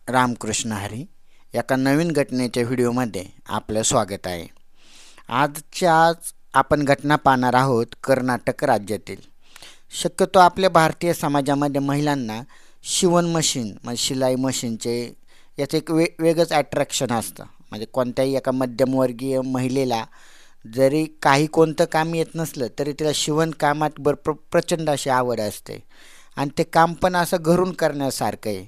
रामकृष्ण हरी. एका नवीन घटनेच्या व्हिडिओमध्ये आपलं स्वागत आहे. आजच्या आज आपण घटना पाहणार आहोत कर्नाटक राज्यातील. शक्यतो आपल्या भारतीय समाजामध्ये महिलांना शिवण मशीन म्हणजे शिलाई मशीनचे याचं एक वेगळंच अट्रॅक्शन असतं. म्हणजे कोणत्याही एका मध्यमवर्गीय महिलेला जरी काही कोणतं काम येत नसलं तरी तिला शिवणकामात प्रचंड अशी आवड असते आणि ते काम पण असं घरून करण्यासारखं आहे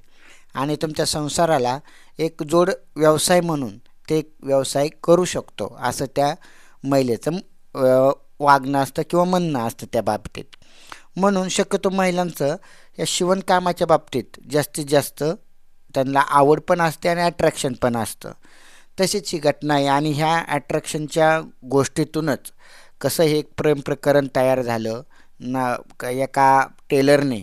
आणि तुमच्या संसाराला एक जोड व्यवसाय म्हणून ते एक व्यवसाय करू शकतो असं त्या महिलेचं वागणं असतं किंवा म्हणणं असतं त्या बाबतीत. म्हणून शक्यतो महिलांचं या शिवणकामाच्या बाबतीत जास्तीत जास्त त्यांना आवड पण असते आणि अट्रॅक्शन पण असतं. तशीच ही घटना आहे आणि ह्या अट्रॅक्शनच्या गोष्टीतूनच कसं हे एक प्रेम प्रकरण तयार झालं ना. एका टेलरने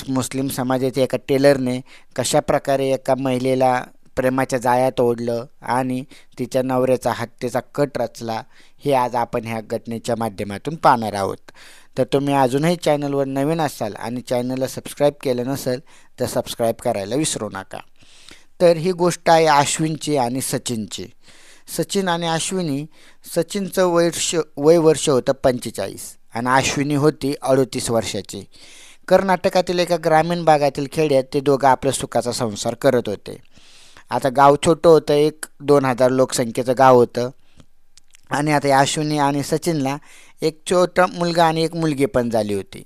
मुस्लिम समाजाच्या एका टेलरने कशा प्रकारे एका महिलेला प्रेमाच्या जाळ्यात ओढलं आणि तिच्या नवऱ्याचा हत्येचा कट रचला हे आज आपण ह्या घटनेच्या माध्यमातून पाहणार आहोत. तर तुम्ही अजूनही चॅनलवर नवीन असाल आणि चॅनलला सबस्क्राईब केलं नसेल तर सबस्क्राईब करायला विसरू नका. तर ही गोष्ट आहे अश्विनची आणि सचिनची. सचिन आणि अश्विनी. सचिनचं वय वर्ष होतं 45 आणि अश्विनी होती 38 वर्षाची. कर्नाटकातील एका ग्रामीण भागातील खेड्यात ते दोघं आपल्या सुखाचा संसार करत होते. आता गाव छोटं होतं, 1-2 हजार लोकसंख्येचं गाव होतं आणि आता अश्विनी आणि सचिनला एक छोटा मुलगा आणि एक मुलगी पण झाली होती.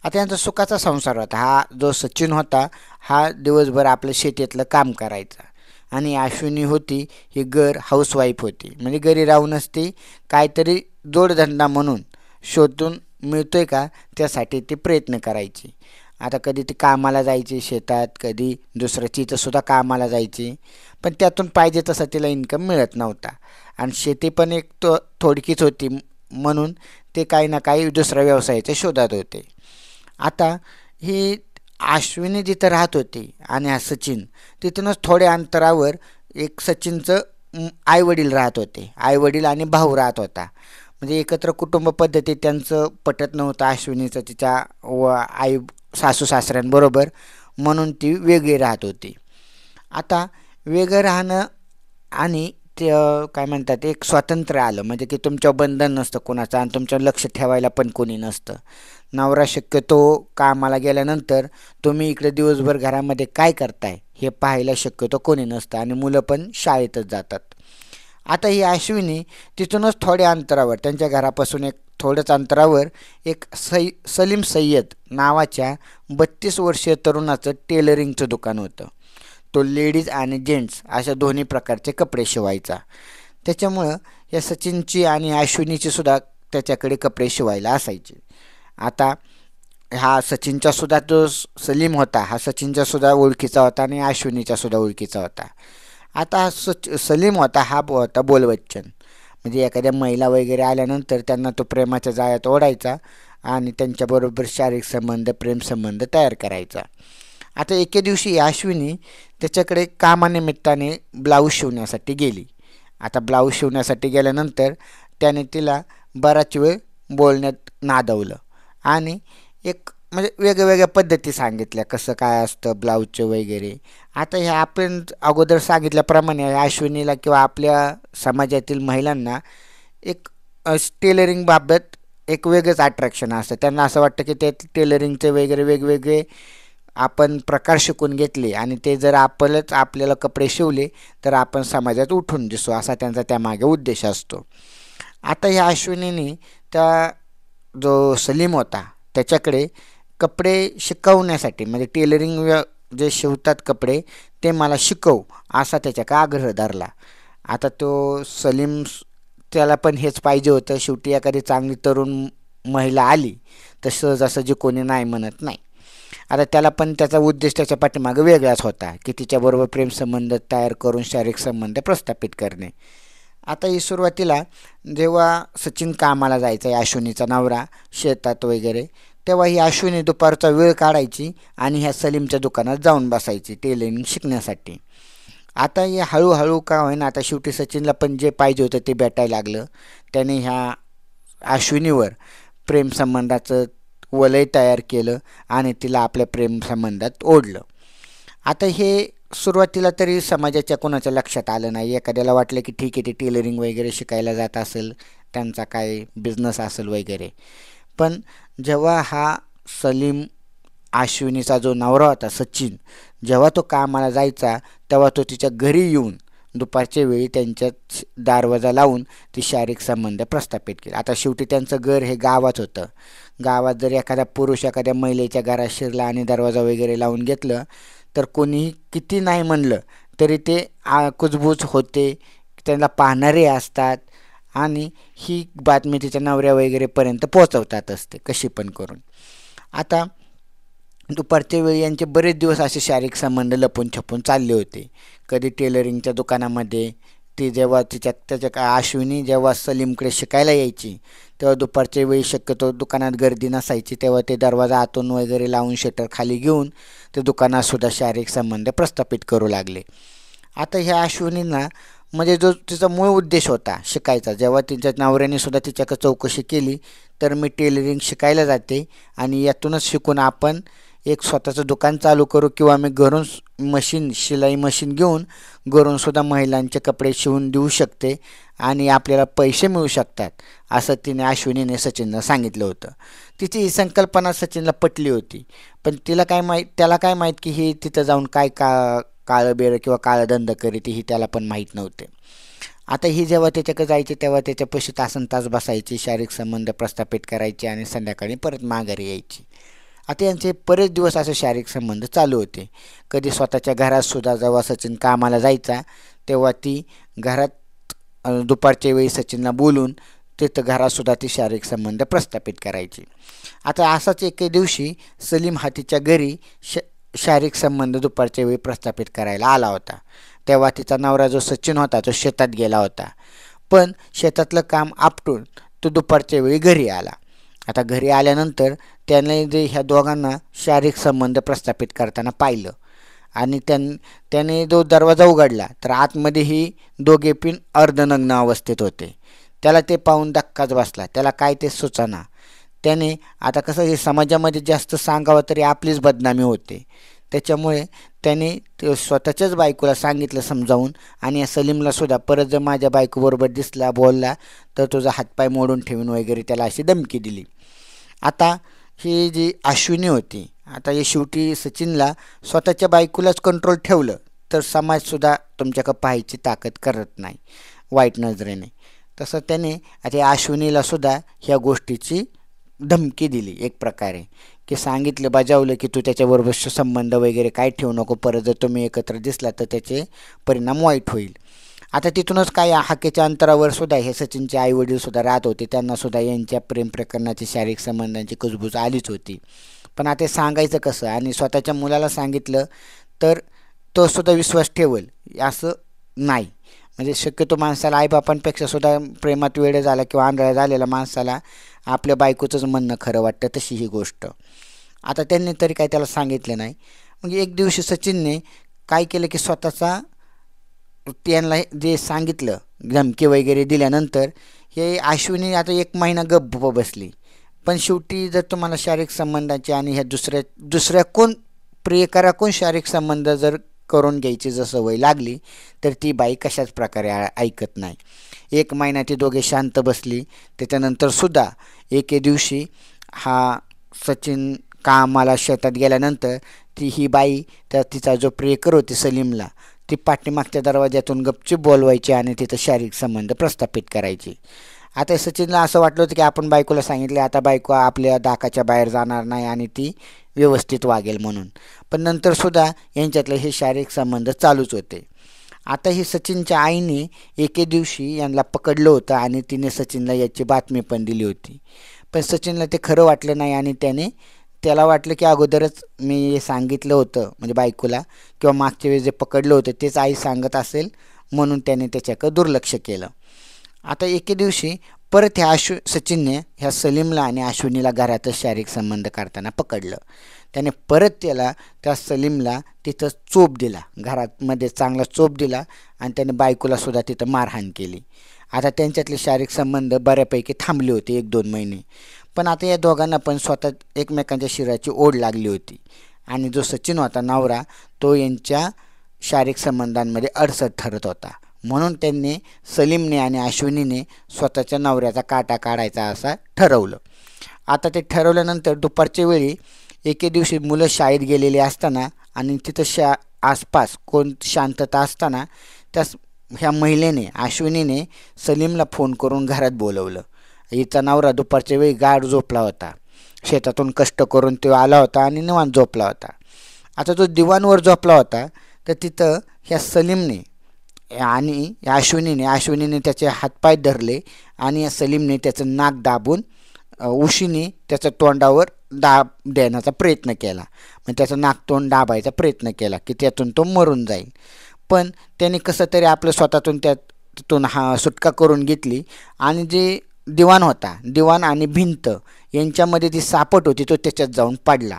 आता यांचा सुखाचा संसार होता. हा जो सचिन होता हा दिवसभर आपल्या शेतीतलं काम करायचा आणि अश्विनी होती ही हाऊसवाईफ होती. म्हणजे घरी राहूनच ती काहीतरी जोडधंदा म्हणून शोधून मिळतोय का त्यासाठी ती प्रयत्न करायची. आता कधी ती कामाला जायची शेतात, कधी दुसऱ्या तिथंसुद्धा कामाला जायची, पण त्यातून पाहिजे तसा तिला इन्कम मिळत नव्हता आणि शेती पण एक थोडकीच होती म्हणून ते काही ना काही दुसऱ्या व्यवसायाच्या शोधात होते. आता ही अश्विनी जिथं राहत होती आणि हा सचिन तिथूनच थोड्या अंतरावर एक सचिनचं आईवडील राहत होते. आईवडील आणि भाऊ राहत होता. म्हणजे एकत्र कुटुंब पद्धती त्यांचं पटत नव्हतं अश्विनीचं तिच्या आई सासू सासऱ्यांबरोबर, म्हणून ती वेगळी राहत होती. आता वेगळं राहणं आणि ते काय म्हणतात एक स्वातंत्र्य आलं म्हणजे की तुमच्यावर बंधन नसतं कोणाचं आणि तुमच्यावर लक्ष ठेवायला पण कोणी नसतं. नवरा शक्यतो कामाला गेल्यानंतर तुम्ही इकडे दिवसभर घरामध्ये काय करताय हे पाहायला शक्यतो कोणी नसतं आणि मुलं पण शाळेतच जातात. आता ही अश्विनी तिथूनच थोड्या अंतरावर त्यांच्या घरापासून एक थोड्याच अंतरावर एक सलीम सय्यद नावाच्या 32 वर्षीय तरुणाचं टेलरिंगचं दुकान होतं. तो लेडीज आणि जेंट्स अशा दोन्ही प्रकारचे कपडे शिवायचा. त्याच्यामुळं या सचिनची आणि अश्विनीची सुद्धा त्याच्याकडे कपडे शिवायला असायचे. आता हा सचिनचा सुद्धा जो सलीम होता हा सचिनच्या सुद्धा ओळखीचा होता आणि अश्विनीच्या सुद्धा ओळखीचा होता. आता हा सलीम होता हा होता बोलबच्चन. म्हणजे एखाद्या महिला वगैरे आल्यानंतर त्यांना तो प्रेमाच्या जाळ्यात ओढायचा आणि त्यांच्याबरोबर शारीरिक संबंध प्रेमसंबंध तयार करायचा. आता एके दिवशी अश्विनी त्याच्याकडे कामानिमित्ताने ब्लाऊज शिवण्यासाठी गेली. आता ब्लाऊज शिवण्यासाठी गेल्यानंतर त्याने तिला बराच वेळ बोलण्यात नादवलं आणि एक म्हणजे वेगवेगळ्या पद्धती सांगितल्या कसं काय असतं ब्लाऊजचं वगैरे. आता हे आपण अगोदर सांगितल्याप्रमाणे अश्विनीला किंवा आपल्या समाजातील महिलांना एक टेलरिंगबाबत एक वेगळंच अट्रॅक्शन असतं. त्यांना असं वाटतं की ते टेलरिंगचे वगैरे वेगवेगळे आपण प्रकार शिकून घेतले आणि ते जर आपल्याला कपडे शिवले तर आपण समाजात उठून दिसू असा त्यांचा त्यामागे उद्देश असतो. आता ह्या अश्विनीने त्या जो सलीम होता त्याच्याकडे कपडे शिकवण्यासाठी म्हणजे टेलरिंग जे शिवतात कपडे ते मला शिकव असा त्याच्याकडे आग्रह धरला. आता तो सलीम त्याला पण हेच पाहिजे होतं. शेवटी एखादी चांगली तरुण महिला आली तर सहजासहजी कोणी नाही म्हणत नाही. आता त्याला पण त्याचा उद्देश त्याच्या पाठीमागे वेगळाच होता की तिच्याबरोबर प्रेमसंबंध तयार करून शारीरिक संबंध प्रस्थापित करणे. आता ही सुरुवातीला जेव्हा सचिन कामाला जायचा अश्विनीचा नवरा शेतात वगैरे तेव्हा ही अश्विनी दुपारचा वेळ काढायची आणि ह्या सलीमच्या दुकानात जाऊन बसायची टेलरिंग शिकण्यासाठी. आता हे हळूहळू का होईना आता शेवटी सचिनला पण जे पाहिजे होतं ते भेटायला लागलं. त्याने ह्या अश्विनीवर प्रेमसंबंधाचं वलय तयार केलं आणि तिला आपल्या प्रेमसंबंधात ओढलं. आता हे सुरुवातीला तरी समाजाच्या कोणाच्या लक्षात आलं नाही. एखाद्याला वाटलं की ठीक आहे, ते टेलरिंग वगैरे शिकायला जात असेल, त्यांचा काय बिझनेस असेल वगैरे. पण जेव्हा हा सलीम, अश्विनीचा जो नवरा होता सचिन, जेव्हा तो कामाला जायचा तेव्हा तो तिच्या घरी येऊन दुपारच्या वेळी त्यांच्यात दरवाजा लावून ती शारीरिक संबंध प्रस्थापित केले. आता शेवटी त्यांचं घर हे गावात होतं. गावात जर एखादा पुरुष एखाद्या महिलेच्या घरात शिरला आणि दरवाजा वगैरे लावून घेतलं तर कोणीही किती नाही म्हणलं तरी ते कुजबूज होते, त्यांना पाहणारे असतात आणि ही बातमी तिच्या नवऱ्या वगैरेपर्यंत पोहोचवतात असते कशी पण करून. आता दुपारच्या वेळी यांचे बरेच दिवस असे शारीरिक संबंध लपून छपून चालले होते. कधी टेलरिंगच्या दुकानामध्ये ती जेव्हा त्याच्या अश्विनी जेव्हा सलीमकडे शिकायला यायची तेव्हा दुपारच्या वेळी शक्यतो दुकानात गर्दी नसायची, तेव्हा ते दरवाजा आतून वगैरे लावून शटर खाली घेऊन ते दुकानातसुद्धा शारीरिक संबंध प्रस्थापित करू लागले. आता ह्या अश्विनींना म्हणजे जो तिचा मूळ उद्देश होता शिकायचा, जेव्हा तिच्या नवऱ्याने सुद्धा तिच्याकडे चौकशी केली तर मी टेलरिंग शिकायला जाते आणि यातूनच शिकून आपण एक स्वतःचं दुकान चालू करू किंवा मी घरून शिलाई मशीन घेऊन घरूनसुद्धा महिलांचे कपडे शिवून देऊ शकते आणि आपल्याला पैसे मिळू शकतात, असं तिने अश्विनीने सचिनला सांगितलं होतं. तिची ही संकल्पना सचिनला पटली होती. पण त्याला काय माहीत की ही तिथं जाऊन काय काळं बेरं किंवा काळं धंदा करीत ही त्याला पण माहीत नव्हते. आता ही जेव्हा त्याच्याकडे जायची तेव्हा त्याच्यापाशी तासनतास बसायची, शारीरिक संबंध प्रस्थापित करायची आणि संध्याकाळी परत माघारी यायची. आता यांचे बरेच दिवस असे शारीरिक संबंध चालू होते. कधी स्वतःच्या घरातसुद्धा जेव्हा सचिन कामाला जायचा तेव्हा ती घरात दुपारच्या वेळी सचिनला बोलून तिथं घरातसुद्धा ती शारीरिक संबंध प्रस्थापित करायची. आता असाच एके दिवशी सलीम हा तिच्या घरी शारीरिक संबंध दुपारच्या वेळी प्रस्थापित करायला आला होता. तेव्हा तिचा नवरा जो सचिन होता तो शेतात गेला होता. पण शेतातलं काम आपटून तो दुपारच्या वेळी घरी आला. आता घरी आल्यानंतर त्याने जे ह्या दोघांना शारीरिक संबंध प्रस्थापित करताना पाहिलं आणि त्याने जो दरवाजा उघडला तर आतमध्ये ही दोघे पण अर्धनग्न अवस्थेत होते. त्याला ते पाहून धक्काच बसला, त्याला काय ते सुचना. त्याने आता कसं हे समाजामध्ये जास्त सांगावं तरी आपलीच बदनामी होते, त्याच्यामुळे त्याने स्वतःच्याच बायकोला सांगितलं समजावून आणि या सलीमलासुद्धा परत जर माझ्या बायकोबरोबर दिसला बोलला तर तुझा हातपाय मोडून ठेवून वगैरे त्याला अशी धमकी दिली. आता ही जी अश्विनी होती, आता हे शेवटी सचिनला स्वतःच्या बायकोलाच कंट्रोल ठेवलं तर समाजसुद्धा तुमच्याकडं पाहायची ताकद करत नाही वाईट नजरेने. तसं त्याने आता अश्विनीलासुद्धा ह्या गोष्टीची धमकी दिली एक प्रकारे, की सांगितलं बजावलं की तू त्याच्याबरोबर संबंध वगैरे काय ठेवू नको, परत जर तुम्ही एकत्र दिसला तर त्याचे परिणाम वाईट होईल. आता तिथूनच काय हाकेच्या अंतरावर सुद्धा हे सचिनचे आईवडीलसुद्धा राहत होते, त्यांनासुद्धा यांच्या प्रेम प्रकरणाची शारीरिक संबंधांची कुजबूज आलीच होती. पण आता सांगायचं कसं आणि स्वतःच्या मुलाला सांगितलं तर तो सुद्धा विश्वास ठेवेल असं नाही. म्हणजे शक्यतो माणसाला आईबापांपेक्षा सुद्धा प्रेमात वेडे झाला किंवा आंधळा झालेला माणसाला आपल्या बायकोचंच म्हणणं खरं वाटतं, तशी ही गोष्ट. आता त्यांनी तरी काय त्याला सांगितलं नाही. मग एक दिवशी सचिनने काय केलं की स्वतःचा त्यांना जे सांगितलं धमकी वगैरे दिल्यानंतर हे अश्विनी आता 1 महिना गप्प बसली. पण शेवटी जर तुम्हाला शारीरिक संबंधाचे आणि ह्या दुसऱ्या कोण प्रियकरा कोण शारीरिक संबंध जर करून घ्यायची जर सवय लागली तर ती बाई कशाच प्रकारे ऐकत नाही. 1 महिना ती दोघे शांत बसली. त्याच्यानंतरसुद्धा एके दिवशी हा सचिन कामाला शेतात गेल्यानंतर ही बाई तिचा जो प्रियकर होती सलीमला ती पाठीमागच्या दरवाज्यातून गपचूप बोलवायची आणि तिथं शारीरिक संबंध प्रस्थापित करायची. आता सचिनला असं वाटलं होतं की आपण बायकोला सांगितले आता बायको आपल्या दाकाच्या बाहेर जाणार नाही आणि ती व्यवस्थित वागेल म्हणून. पण नंतरसुद्धा यांच्यातले हे शारीरिक संबंध चालूच होते. आता ही सचिनच्या आईने एके दिवशी यांना पकडलं होतं आणि तिने सचिनला याची बातमी पण दिली होती. पण सचिनला ते खरं वाटलं नाही आणि त्याला वाटलं की अगोदरच मी सांगितलं होतं म्हणजे बायकोला किंवा मागच्या वेळेस जे पकडलं होतं तेच आई सांगत असेल म्हणून त्याने त्याच्याकडे दुर्लक्ष केलं. आता एके दिवशी परत सचिनने ह्या सलीमला आणि अश्विनीला घरातच शारीरिक संबंध करताना पकडलं. त्याने परत त्या सलीमला तिथं चोप दिला, घरामध्ये चांगला चोप दिला आणि त्याने बायकोलासुद्धा तिथं मारहाण केली. आता त्यांच्यातले शारीरिक संबंध बऱ्यापैकी थांबले होते 1-2 महिने. पण आता या दोघांना पण स्वतः एकमेकांच्या शरीराची ओढ लागली होती आणि जो सचिन होता नवरा तो यांच्या शारीरिक संबंधांमध्ये अडसर ठरत होता. म्हणून त्यांनी सलीमने आणि अश्विनीने स्वतःच्या नवऱ्याचा काटा काढायचा असं ठरवलं. आता ते ठरवल्यानंतर दुपारच्या वेळी एके दिवशी मुलं शाळेत गेलेली असताना आणि तिथं आसपास कोण शांतता असताना ह्या महिलेने अश्विनीने सलीमला फोन करून घरात बोलवलं. हिचा नवरा दुपारच्या वेळी गाढ झोपला होता. शेतातून कष्ट करून तो आला होता आणि निवांत झोपला होता. आता तो दिवाणवर झोपला होता तर तिथं ह्या सलीमने आणि अश्विनीने त्याचे हातपाय धरले आणि या सलीमने त्याचं नाक दाबून उशीने त्याच्या तोंडावर दाब देण्याचा प्रयत्न केला. मग त्याचं नाक तोंड दाबायचा प्रयत्न केला की त्यातून तो मरून जाईल. पण त्याने कसं तरी आपलं स्वतःतून त्यातून सुटका करून घेतली आणि जे दिवाण आणि भिंत यांच्यामध्ये जी सापट होती तो त्याच्यात जाऊन पडला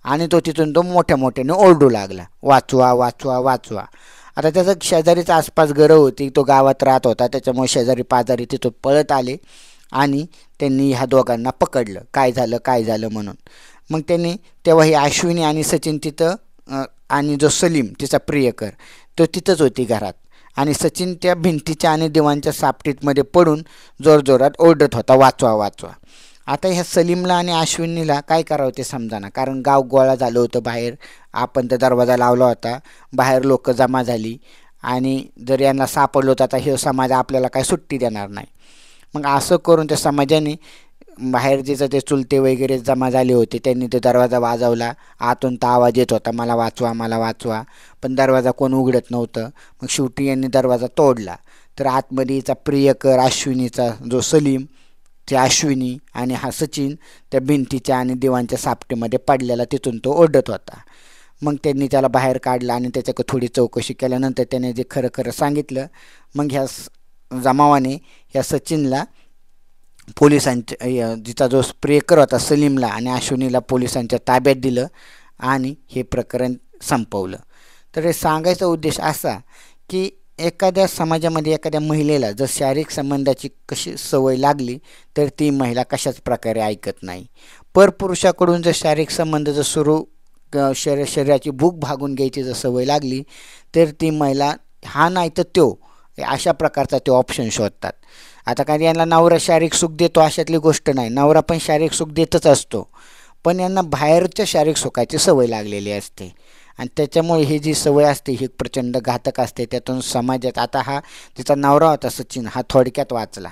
आणि तिथून मोठ्या मोठ्याने ओरडू लागला, वाचवा वाचवा वाचवा. आता त्याचा शेजारीच आसपास घरं होती, तो गावात राहत होता, त्याच्यामुळे शेजारी पाजारी तिथं पळत आले आणि त्यांनी ह्या दोघांना पकडलं, काय झालं म्हणून. मग त्यांनी तेव्हा ही अश्विनी आणि सचिन तिथं आणि जो सलीम तिचा प्रियकर तो तिथंच होती घरात आणि सचिन त्या भिंतीच्या आणि दिवाणच्या सापटीमध्ये पडून जोरजोरात ओरडत होता, वाचवा वाचवा. आता ह्या सलीमला आणि अश्विनीला काय करावं ते समजाना, कारण गाव गोळा झालं होतं बाहेर. आपण तर दरवाजा लावला होता, बाहेर लोक जमा झाली आणि जर यांना सापडलो तर आता हे समाज आपल्याला काय सुट्टी देणार नाही. मग असं करून त्या समाजाने बाहेर जिचं ते चुलते वगैरे जमा झाले होते त्यांनी ते दरवाजा वाजवला. आतून तर आवाज येत होता, मला वाचवा मला वाचवा, पण दरवाजा कोण उघडत नव्हतं. मग शेवटी यांनी दरवाजा तोडला तर आतमध्ये हिचा प्रियकर अश्विनीचा जो सलीम, ते अश्विनी आणि हा सचिन त्या भिंतीच्या आणि दिवाणच्या सापटीमध्ये पडलेला तिथून तो ओरडत होता. मग त्यांनी त्याला बाहेर काढलं आणि त्याच्याकडे थोडी चौकशी केल्यानंतर त्याने जे खरं सांगितलं. मग ह्या जमावाने ह्या सचिनला पोलिसांच्या जिचा जो प्रियकर होता सलीमला आणि अश्विनीला पोलिसांच्या ताब्यात दिलं आणि हे प्रकरण संपवलं. तर हे सांगायचा उद्देश असा की एखाद्या समाजामध्ये एखाद्या महिलेला जर शारीरिक संबंधाची कशी सवय लागली तर ती महिला कशाच प्रकारे ऐकत नाही. परपुरुषाकडून जर शारीरिक संबंध जर शरीराची भूक भागून घ्यायची जर सवय लागली तर ती महिला हा नाही तर तो अशा प्रकारचा ते ऑप्शन शोधतात. आता काही यांना नवरा शारीरिक सुख देतो अशातली गोष्ट नाही, नवरा पण शारीरिक सुख देतच असतो, पण यांना बाहेरच्या शारीरिक सुखाची सवय लागलेली असते आणि त्याच्यामुळे ही जी सवय असते ही प्रचंड घातक असते. त्यातून समाजात आता हा तिचा नवरा होता सचिन, हा थोडक्यात वाचला,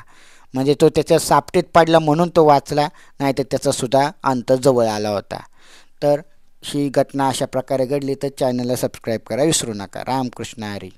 म्हणजे तो त्याच्या सापटीत पडला म्हणून तो वाचला, नाही तर त्याचासुद्धा अंत जवळ आला होता. तर ही घटना अशा प्रकारे घडली तर चॅनलला सबस्क्राईब करा विसरू नका. रामकृष्ण हरी.